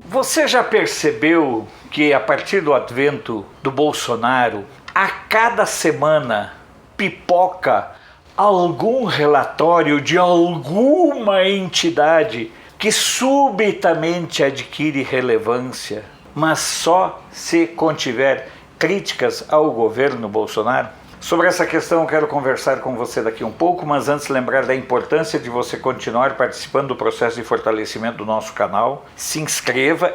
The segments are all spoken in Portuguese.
Você já percebeu que a partir do advento do Bolsonaro, a cada semana pipoca algum relatório de alguma entidade que subitamente adquire relevância, mas só se contiver críticas ao governo Bolsonaro? Sobre essa questão eu quero conversar com você daqui um pouco, mas antes lembrar da importância de você continuar participando do processo de fortalecimento do nosso canal. Se inscreva,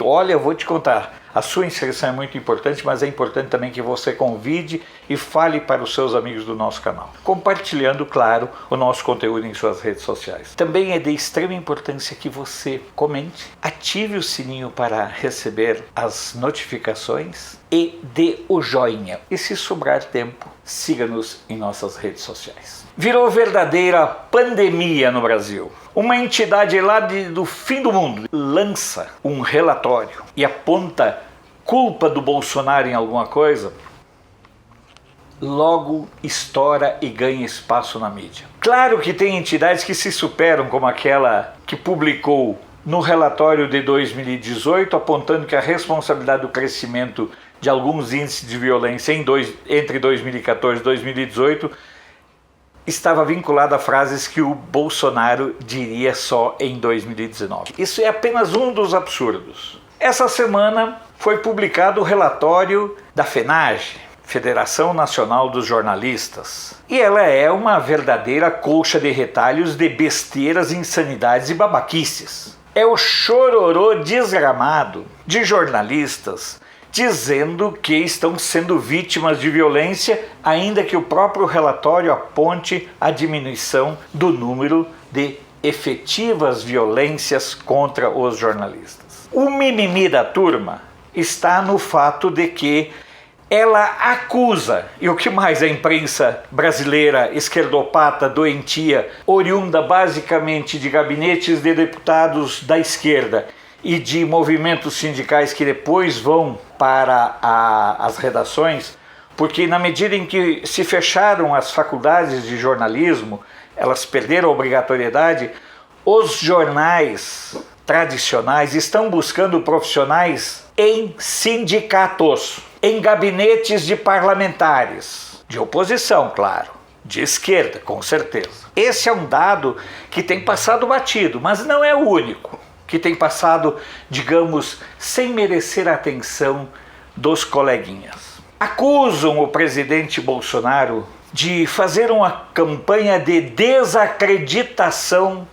olha, eu vou te contar, a sua inscrição é muito importante, mas é importante também que você convide e fale para os seus amigos do nosso canal, compartilhando, claro, o nosso conteúdo em suas redes sociais. Também é de extrema importância que você comente, ative o sininho para receber as notificações e dê o joinha. E se sobrar tempo, siga-nos em nossas redes sociais. Virou verdadeira pandemia no Brasil. Uma entidade lá do fim do mundo lança um relatório e aponta culpa do Bolsonaro em alguma coisa, logo estoura e ganha espaço na mídia. Claro que tem entidades que se superam, como aquela que publicou no relatório de 2018, apontando que a responsabilidade do crescimento de alguns índices de violência entre 2014 e 2018 estava vinculada a frases que o Bolsonaro diria só em 2019. Isso é apenas um dos absurdos. Essa semana foi publicado o relatório da FENAGE, Federação Nacional dos Jornalistas. E ela é uma verdadeira colcha de retalhos de besteiras, insanidades e babaquices. É o chororô desgramado de jornalistas dizendo que estão sendo vítimas de violência, ainda que o próprio relatório aponte a diminuição do número de efetivas violências contra os jornalistas. O mimimi da turma está no fato de que ela acusa, e o que mais a imprensa brasileira esquerdopata, doentia, oriunda basicamente de gabinetes de deputados da esquerda e de movimentos sindicais que depois vão para as redações, porque na medida em que se fecharam as faculdades de jornalismo, elas perderam a obrigatoriedade, os jornais tradicionais estão buscando profissionais em sindicatos, em gabinetes de parlamentares, de oposição, claro, de esquerda, com certeza. Esse é um dado que tem passado batido, mas não é o único que tem passado, digamos, sem merecer a atenção dos coleguinhas. Acusam o presidente Bolsonaro de fazer uma campanha de desacreditação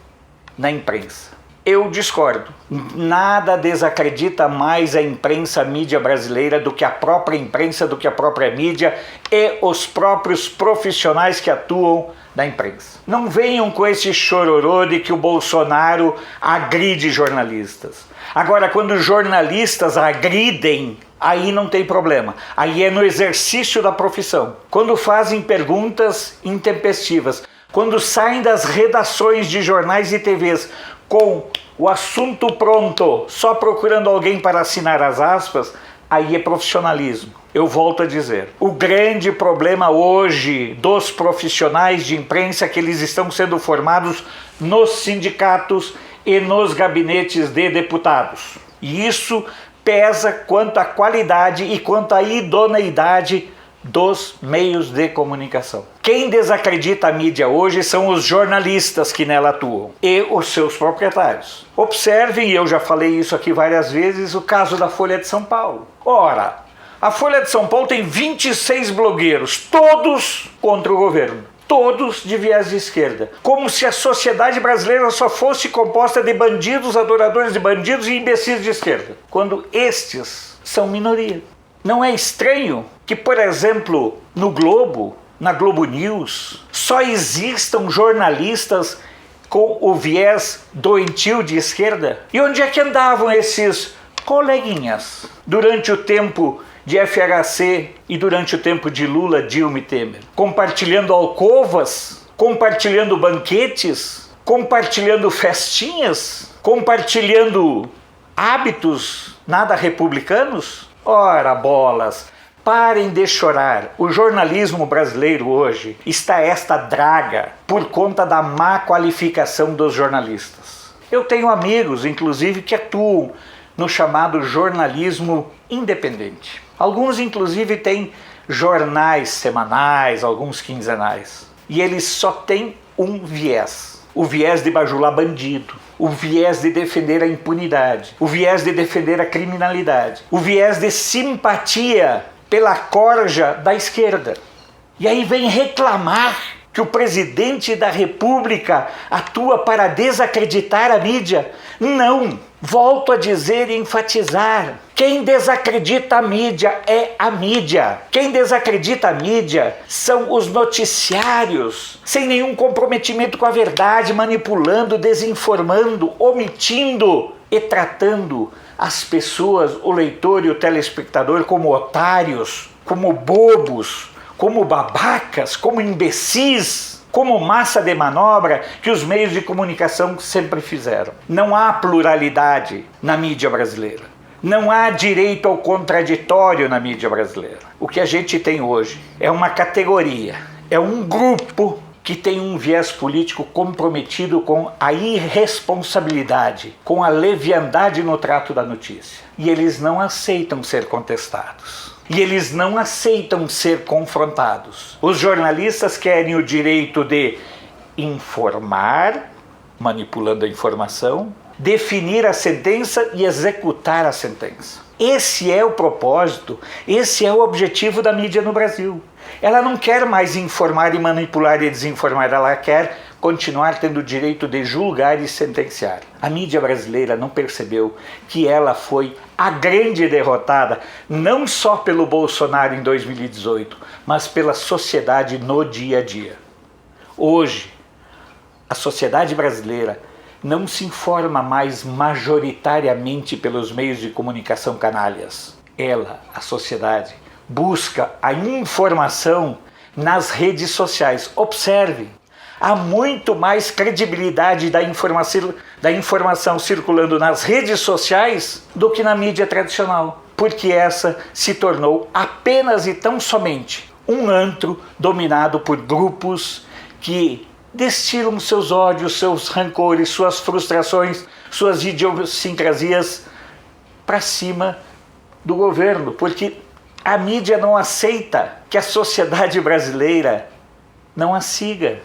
na imprensa. Eu discordo. Nada desacredita mais a imprensa, a mídia brasileira, do que a própria imprensa, do que a própria mídia e os próprios profissionais que atuam na imprensa. Não venham com esse chororô de que o Bolsonaro agride jornalistas. Agora, quando jornalistas agridem, aí não tem problema. Aí é no exercício da profissão. Quando fazem perguntas intempestivas, quando saem das redações de jornais e TVs com o assunto pronto, só procurando alguém para assinar as aspas, aí é profissionalismo. Eu volto a dizer, o grande problema hoje dos profissionais de imprensa é que eles estão sendo formados nos sindicatos e nos gabinetes de deputados. E isso pesa quanto à qualidade e quanto à idoneidade dos meios de comunicação. Quem desacredita a mídia hoje são os jornalistas que nela atuam e os seus proprietários. Observem, e eu já falei isso aqui várias vezes, o caso da Folha de São Paulo. Ora, a Folha de São Paulo tem 26 blogueiros, todos contra o governo. Todos de viés de esquerda. Como se a sociedade brasileira só fosse composta de bandidos, adoradores de bandidos e imbecis de esquerda, quando estes são minoria. Não é estranho que, por exemplo, no Globo, na Globo News, só existam jornalistas com o viés doentio de esquerda? E onde é que andavam esses coleguinhas durante o tempo de FHC e durante o tempo de Lula, Dilma e Temer? Compartilhando alcovas, compartilhando banquetes, compartilhando festinhas, compartilhando hábitos nada republicanos? Ora bolas, Parem de chorar. O jornalismo brasileiro hoje está esta draga por conta da má qualificação dos jornalistas. Eu tenho amigos, inclusive, que atuam no chamado jornalismo independente. Alguns, inclusive, têm jornais semanais, alguns quinzenais. E eles só têm um viés. O viés de bajular bandido. O viés de defender a impunidade. O viés de defender a criminalidade. O viés de simpatia pela corja da esquerda. E aí vem reclamar que o presidente da República atua para desacreditar a mídia. Não! Volto a dizer e enfatizar. Quem desacredita a mídia é a mídia. Quem desacredita a mídia são os noticiários, sem nenhum comprometimento com a verdade, manipulando, desinformando, omitindo e tratando as pessoas, o leitor e o telespectador, como otários, como bobos, como babacas, como imbecis, como massa de manobra que os meios de comunicação sempre fizeram. Não há pluralidade na mídia brasileira. Não há direito ao contraditório na mídia brasileira. O que a gente tem hoje é uma categoria, é um grupo que tem um viés político comprometido com a irresponsabilidade, com a leviandade no trato da notícia. E eles não aceitam ser contestados. E eles não aceitam ser confrontados. Os jornalistas querem o direito de informar, manipulando a informação, definir a sentença e executar a sentença. Esse é o propósito, esse é o objetivo da mídia no Brasil. Ela não quer mais informar e manipular e desinformar, ela quer continuar tendo o direito de julgar e sentenciar. A mídia brasileira não percebeu que ela foi a grande derrotada, não só pelo Bolsonaro em 2018, mas pela sociedade no dia a dia. Hoje, a sociedade brasileira não se informa mais majoritariamente pelos meios de comunicação canalhas. Ela, a sociedade, busca a informação nas redes sociais. Observe, há muito mais credibilidade da informação circulando nas redes sociais do que na mídia tradicional, porque essa se tornou apenas e tão somente um antro dominado por grupos que destilam seus ódios, seus rancores, suas frustrações, suas idiosincrasias para cima do governo, porque a mídia não aceita que a sociedade brasileira não a siga.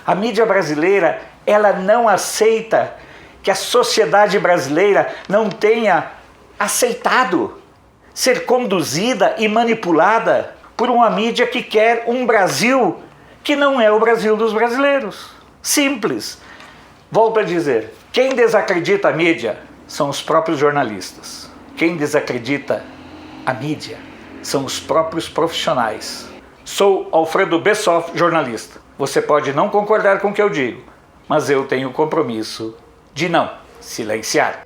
A mídia brasileira, ela não aceita que a sociedade brasileira não tenha aceitado ser conduzida e manipulada por uma mídia que quer um Brasil que não é o Brasil dos brasileiros. Simples. Volto a dizer, quem desacredita a mídia são os próprios jornalistas. Quem desacredita a mídia são os próprios profissionais. Sou Alfredo Bessoff, jornalista. Você pode não concordar com o que eu digo, mas eu tenho o compromisso de não silenciar.